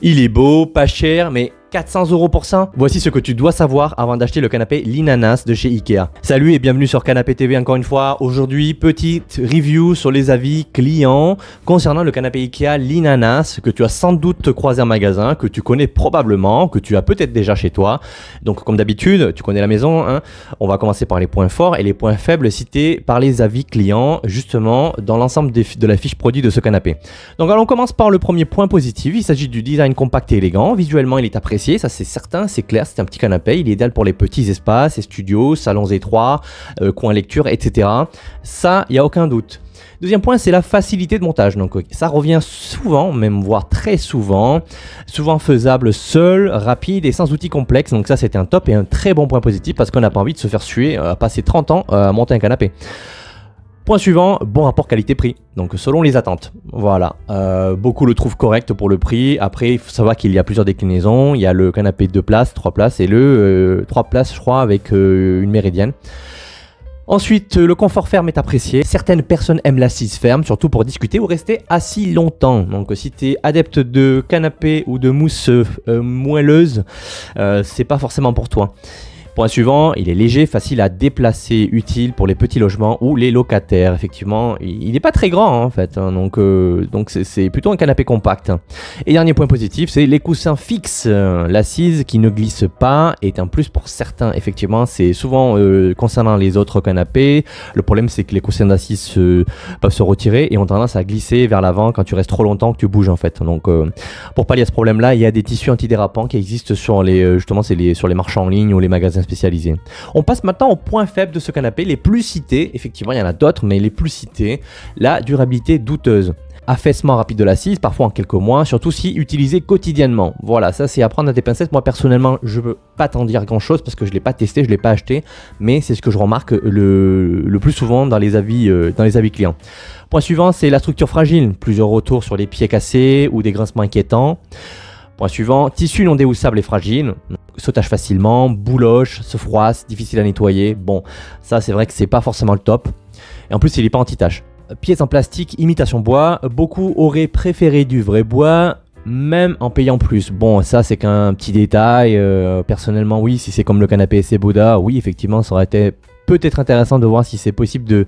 Il est beau, pas cher, mais 400 € pour ça? Voici ce que tu dois savoir avant d'acheter le canapé Linanas de chez Ikea. Salut et bienvenue sur Canapé TV encore une fois. Aujourd'hui, petite review sur les avis clients concernant le canapé Ikea Linanas que tu as sans doute croisé en magasin, que tu connais probablement, que tu as peut-être déjà chez toi. Donc comme d'habitude, tu connais la maison, hein. On va commencer par les points forts et les points faibles cités par les avis clients justement dans l'ensemble de la fiche produit de ce canapé. Donc alors on commence par le premier point positif. Il s'agit du design compact et élégant. Visuellement, il est apprécié. Ça c'est certain, c'est clair, c'est un petit canapé, il est idéal pour les petits espaces, les studios, salons étroits, coins lecture, etc. Ça, il n'y a aucun doute. Deuxième point, c'est la facilité de montage. Donc ça revient souvent, même voire très souvent faisable seul, rapide et sans outils complexes. Donc ça c'était un top et un très bon point positif parce qu'on n'a pas envie de se faire suer à passer 30 ans à monter un canapé. Point suivant, bon rapport qualité-prix, donc selon les attentes. Voilà, beaucoup le trouvent correct pour le prix. Après, il faut savoir qu'il y a plusieurs déclinaisons. Il y a le canapé 2 places, 3 places et le 3 places, je crois, avec une méridienne. Ensuite, le confort ferme est apprécié. Certaines personnes aiment l'assise ferme, surtout pour discuter ou rester assis longtemps. Donc si tu es adepte de canapé ou de mousse moelleuse, c'est pas forcément pour toi. Point suivant, il est léger, facile à déplacer, utile pour les petits logements ou les locataires. Effectivement, il n'est pas très grand en fait, hein, donc c'est plutôt un canapé compact. Et dernier point positif, c'est les coussins fixes. L'assise qui ne glisse pas est un plus pour certains. Effectivement, c'est souvent concernant les autres canapés. Le problème, c'est que les coussins d'assise peuvent se retirer et ont tendance à glisser vers l'avant quand tu restes trop longtemps, que tu bouges en fait. Donc, pour pallier à ce problème-là, il y a des tissus antidérapants qui existent sur les sur les marchands en ligne ou les magasins spécialisés. On passe maintenant au point faible de ce canapé, les plus cités. Effectivement, il y en a d'autres, mais les plus cités, la durabilité douteuse. Affaissement rapide de l'assise, parfois en quelques mois, surtout si utilisé quotidiennement. Voilà, ça c'est à prendre à des pincettes. Moi personnellement, je ne peux pas t'en dire grand chose parce que je ne l'ai pas testé, je ne l'ai pas acheté, mais c'est ce que je remarque le plus souvent dans les avis clients. Point suivant, c'est la structure fragile, plusieurs retours sur les pieds cassés ou des grincements inquiétants. Point suivant, tissu non déhoussable et fragile, sautage facilement, bouloche, se froisse, difficile à nettoyer. Bon, ça c'est vrai que c'est pas forcément le top. Et en plus, il n'est pas anti-tache. Pièces en plastique, imitation bois, beaucoup auraient préféré du vrai bois, même en payant plus. Bon, ça c'est qu'un petit détail. Personnellement, oui, si c'est comme le canapé essai Boda, oui, effectivement, ça aurait été peut-être intéressant de voir si c'est possible de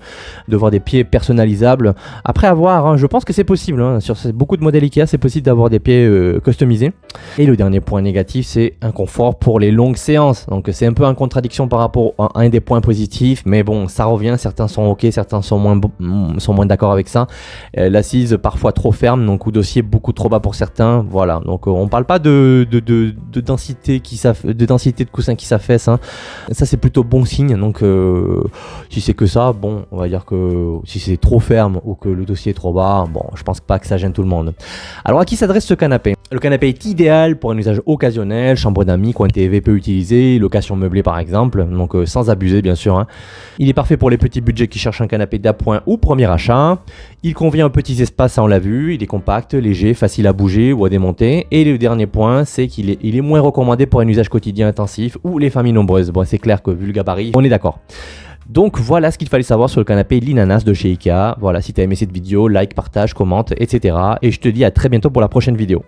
voir des pieds personnalisables. Après avoir, hein, je pense que c'est possible. Hein, sur beaucoup de modèles Ikea, c'est possible d'avoir des pieds customisés. Et le dernier point négatif, c'est un confort pour les longues séances. Donc c'est un peu en contradiction par rapport à un des points positifs. Mais bon, ça revient. Certains sont ok, certains sont moins d'accord avec ça. L'assise parfois trop ferme, donc ou dossier beaucoup trop bas pour certains. Voilà. Donc on parle pas de densité de coussin qui s'affaisse. Hein. Ça c'est plutôt bon signe. Donc si c'est que ça, bon, on va dire que si c'est trop ferme ou que le dossier est trop bas, bon, je pense pas que ça gêne tout le monde. Alors à qui s'adresse ce canapé? Le canapé est idéal pour un usage occasionnel, chambre d'amis, coin TV peu utilisé, location meublée par exemple, donc sans abuser bien sûr. Hein. Il est parfait pour les petits budgets qui cherchent un canapé d'appoint ou premier achat. Il convient aux petits espaces, ça on l'a vu, il est compact, léger, facile à bouger ou à démonter. Et le dernier point, c'est qu'il est moins recommandé pour un usage quotidien intensif ou les familles nombreuses. Bon, c'est clair que vu le gabarit, on est d'accord. Donc voilà ce qu'il fallait savoir sur le canapé Linanas de chez Ikea. Voilà, si tu as aimé cette vidéo, like, partage, commente, etc. Et je te dis à très bientôt pour la prochaine vidéo.